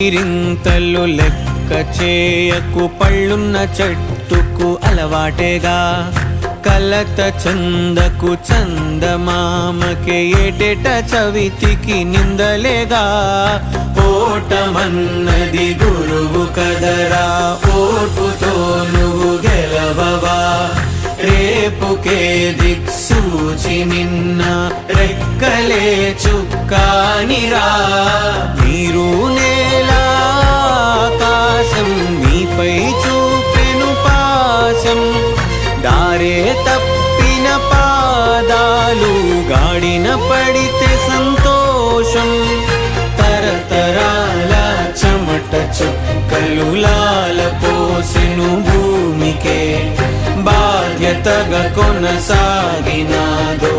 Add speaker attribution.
Speaker 1: రింతలు లెక్క చేయకు, పళ్ళున్న చెట్టుకు అలవాటేగా. కలత చందకు చందమామకే ఏటేట చవితికి నిందలేగా. ఓటమన్నది గురువు కదరా, ఓటుతో నువ్వు గెలవవా. రేపుకే దిక్సూచి నిన్న రెక్కలే చుక్కానిరా. నీరు నేల ఆకాశం నీపై చూపెను పాశం. దారే తప్పిన పాదాలు గాడిన పడితే సంతోషం. తరతరాల చెమట చుక్కలు లాల పోసెను భూమికే. బాధ్యతగా కొనసాగినాదో